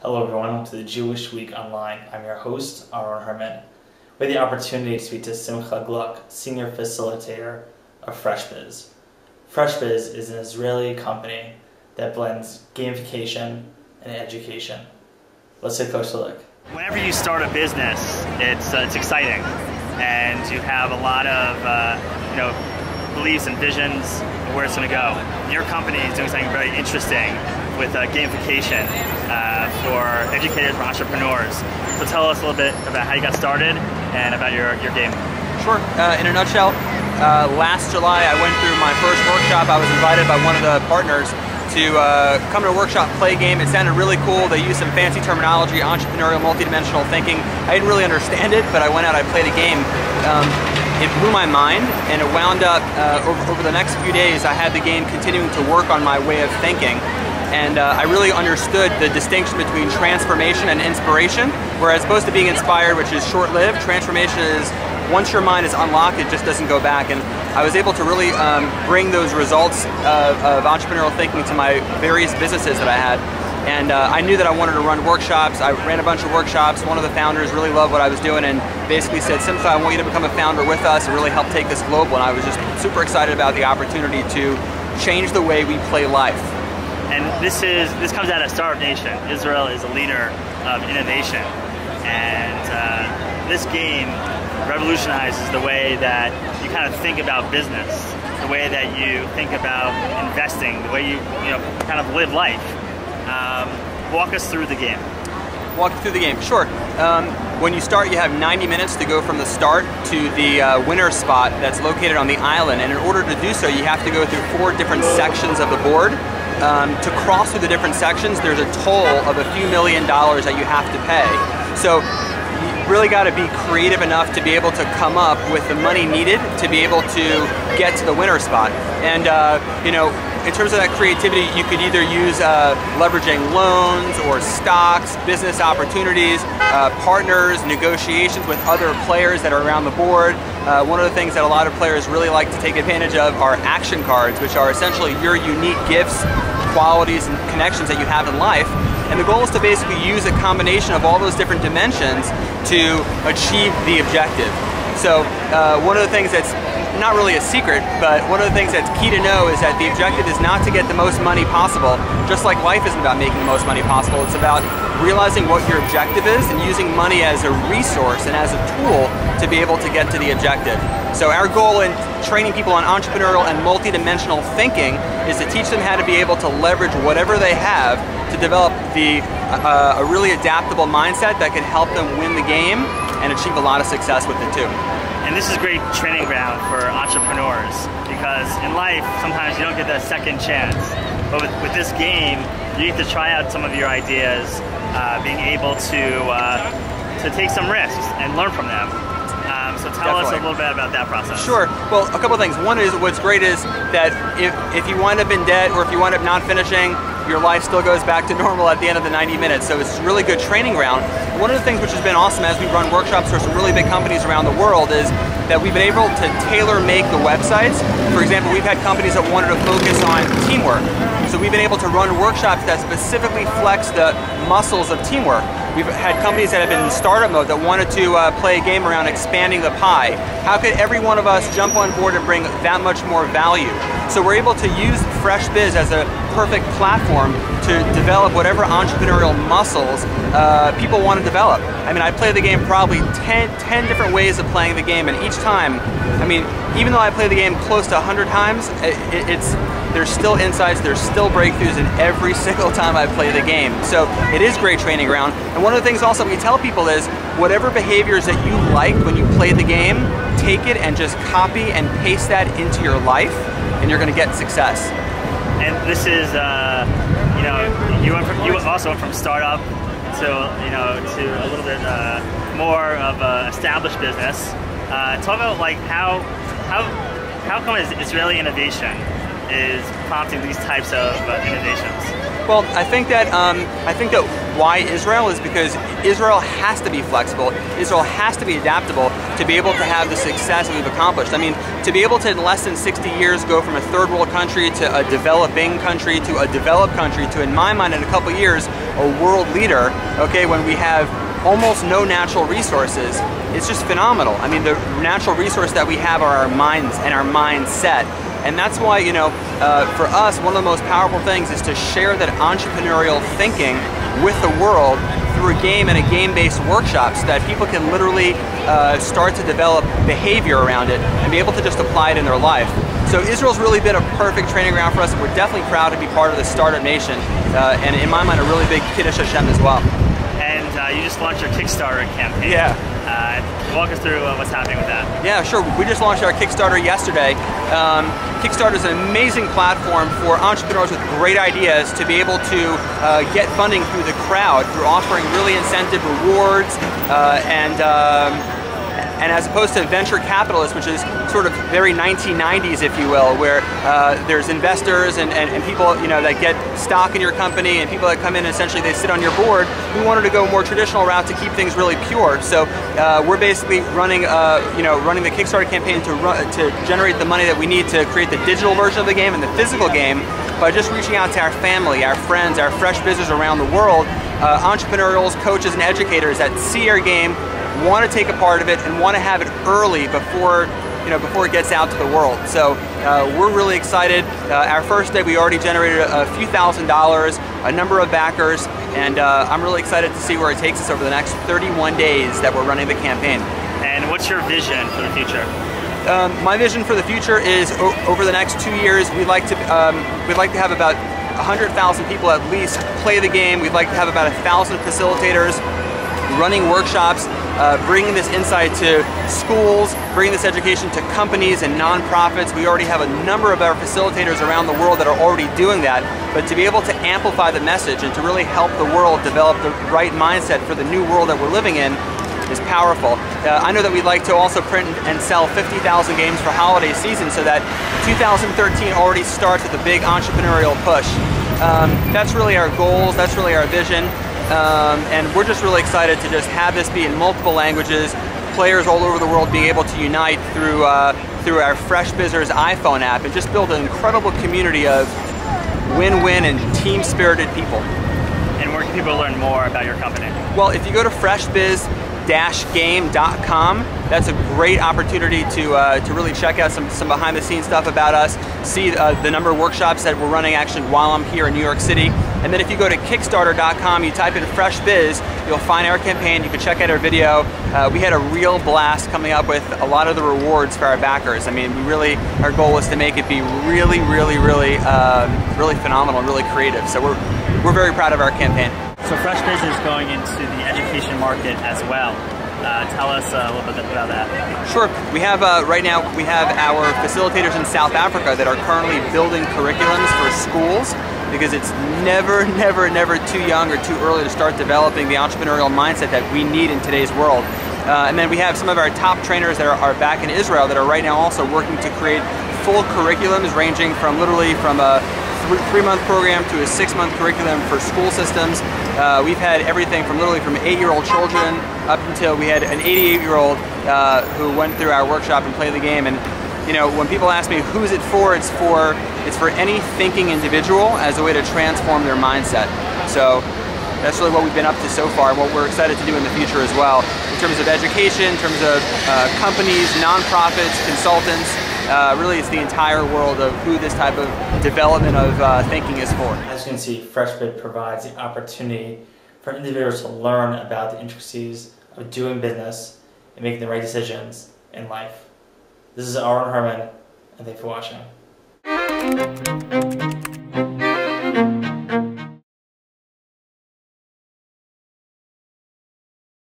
Hello everyone, welcome to the Jewish Week Online. I'm your host, Aaron Herman. We had the opportunity to speak to Simcha Gluck, Senior Facilitator of FreshBiz. FreshBiz is an Israeli company that blends gamification and education. Let's take a closer look. Whenever you start a business, it's exciting, and you have a lot of beliefs and visions of where it's going to go. Your company is doing something very interesting with gamification for educators, for entrepreneurs. So tell us a little bit about how you got started and about your game. Sure. In a nutshell, last July I went through my first workshop. I was invited by one of the partners to come to a workshop, play a game. It sounded really cool. They used some fancy terminology, entrepreneurial, multidimensional thinking. I didn't really understand it, but I went out, I played a game. It blew my mind, and it wound up, over the next few days, I had the game continuing to work on my way of thinking. And I really understood the distinction between transformation and inspiration, whereas opposed to being inspired, which is short-lived, transformation is, once your mind is unlocked, it just doesn't go back. And I was able to really bring those results of entrepreneurial thinking to my various businesses that I had. And I knew that I wanted to run workshops. I ran a bunch of workshops. One of the founders really loved what I was doing and basically said, Simcha, I want you to become a founder with us and really help take this global. And I was just super excited about the opportunity to change the way we play life. And this comes out of Startup Nation. Israel is a leader of innovation, and this game revolutionizes the way that you kind of think about business, the way that you think about investing, the way you kind of live life. Walk us through the game. Walk through the game, sure. When you start, you have 90 minutes to go from the start to the winner spot that's located on the island, and in order to do so, you have to go through 4 different sections of the board. To cross through the different sections, there's a toll of a few $1 million that you have to pay. So you really got to be creative enough to be able to come up with the money needed to be able to get to the winner spot. And in terms of that creativity, you could either use leveraging loans or stocks, business opportunities, partners, negotiations with other players that are around the board. One of the things that a lot of players really like to take advantage of are action cards, which are essentially your unique gifts, qualities, and connections that you have in life. And the goal is to basically use a combination of all those different dimensions to achieve the objective. So one of the things that's not really a secret, but one of the things that's key to know is that the objective is not to get the most money possible, just like life isn't about making the most money possible. It's about realizing what your objective is and using money as a resource and as a tool to be able to get to the objective. So our goal in training people on entrepreneurial and multidimensional thinking is to teach them how to be able to leverage whatever they have to develop a really adaptable mindset that can help them win the game and achieve a lot of success with it too. And this is great training ground for entrepreneurs, because in life, sometimes you don't get that second chance. But with this game, you get to try out some of your ideas, being able to take some risks and learn from them. So tell us a little bit about that process. Sure. Well, a couple of things. One is, what's great is that if you wind up in debt or if you wind up not finishing, your life still goes back to normal at the end of the 90 minutes. So it's a really good training ground. One of the things which has been awesome as we run workshops for some really big companies around the world is that we've been able to tailor-make the websites. For example, we've had companies that wanted to focus on teamwork. So we've been able to run workshops that specifically flex the muscles of teamwork. We've had companies that have been in startup mode that wanted to play a game around expanding the pie. How could every one of us jump on board and bring that much more value? So we're able to use FreshBiz as a perfect platform to develop whatever entrepreneurial muscles people want to develop. I mean, I play the game probably 10 different ways of playing the game, and each time, I mean, even though I play the game close to 100 times, there's still insights, there's still breakthroughs in every single time I play the game. So it is great training ground. And one of the things also we tell people is, whatever behaviors that you like when you play the game, take it and just copy and paste that into your life, and you're going to get success. And this is, you also went from startup to a little bit more of an established business. Talk about like how come Israeli innovation is prompting these types of innovations? Well, I think that why Israel is because Israel has to be flexible. Israel has to be adaptable to be able to have the success that we've accomplished. I mean, to be able to in less than 60 years go from a third world country to a developing country to a developed country to, in my mind, in a couple years, a world leader. Okay, when we have almost no natural resources, it's just phenomenal. I mean, the natural resource that we have are our minds and our mindset. And that's why, you know, for us, one of the most powerful things is to share that entrepreneurial thinking with the world through a game and a game-based workshop so that people can literally start to develop behavior around it and be able to just apply it in their life. So Israel's really been a perfect training ground for us. We're definitely proud to be part of the Startup Nation, and in my mind, a really big Kiddush Hashem as well. And you just launched your Kickstarter campaign. Yeah. Walk us through what's happening with that. Yeah, sure. We just launched our Kickstarter yesterday. Kickstarter is an amazing platform for entrepreneurs with great ideas to be able to get funding through the crowd, through offering really incentive rewards and as opposed to venture capitalists, which is sort of very 1990s, if you will, where there's investors and people, you know, that get stock in your company and people that come in and essentially they sit on your board. We wanted to go a more traditional route to keep things really pure. So we're basically running the Kickstarter campaign to generate the money that we need to create the digital version of the game and the physical game by just reaching out to our family, our friends, our fresh business around the world, entrepreneurials, coaches, and educators that see our game, want to take a part of it, and want to have it early before it gets out to the world. So we're really excited. Our first day we already generated a few $1,000s, a number of backers, and I'm really excited to see where it takes us over the next 31 days that we're running the campaign. And what's your vision for the future? My vision for the future is over the next 2 years, we'd like to have about 100,000 people at least play the game. We'd like to have about 1,000 facilitators running workshops, bringing this insight to schools, bringing this education to companies and nonprofits. We already have a number of our facilitators around the world that are already doing that, but to be able to amplify the message and to really help the world develop the right mindset for the new world that we're living in is powerful. I know that we'd like to also print and sell 50,000 games for holiday season so that 2013 already starts with a big entrepreneurial push. That's really our goals, that's really our vision. And we're just really excited to just have this be in multiple languages, players all over the world being able to unite through our FreshBizers iPhone app and just build an incredible community of win-win and team-spirited people. And where can people learn more about your company? Well, if you go to freshbiz-game.com, that's a great opportunity to really check out some behind-the-scenes stuff about us, see the number of workshops that we're running actually while I'm here in New York City. And then if you go to kickstarter.com, you type in FreshBiz, you'll find our campaign, you can check out our video. We had a real blast coming up with a lot of the rewards for our backers. I mean, our goal was to make it be really, really, really, really phenomenal and really creative. So we're very proud of our campaign. So FreshBiz is going into the education market as well. Tell us a little bit about that. Sure. We have right now we have our facilitators in South Africa that are currently building curriculums for schools because it's never too young or too early to start developing the entrepreneurial mindset that we need in today's world. And then we have some of our top trainers that are back in Israel that are right now also working to create full curriculums ranging from literally from a 3-month program to a 6-month curriculum for school systems. We've had everything from literally from 8-year-old children up until we had an 88-year-old who went through our workshop and played the game. And you know, when people ask me who's it for, it's for any thinking individual as a way to transform their mindset. So that's really what we've been up to so far and what we're excited to do in the future as well. In terms of education, in terms of companies, nonprofits, consultants, really it's the entire world of who this type of development of thinking is for. As you can see, FreshBiz provides the opportunity for individuals to learn about the intricacies of doing business and making the right decisions in life. This is Aaron Herman, and thanks for watching.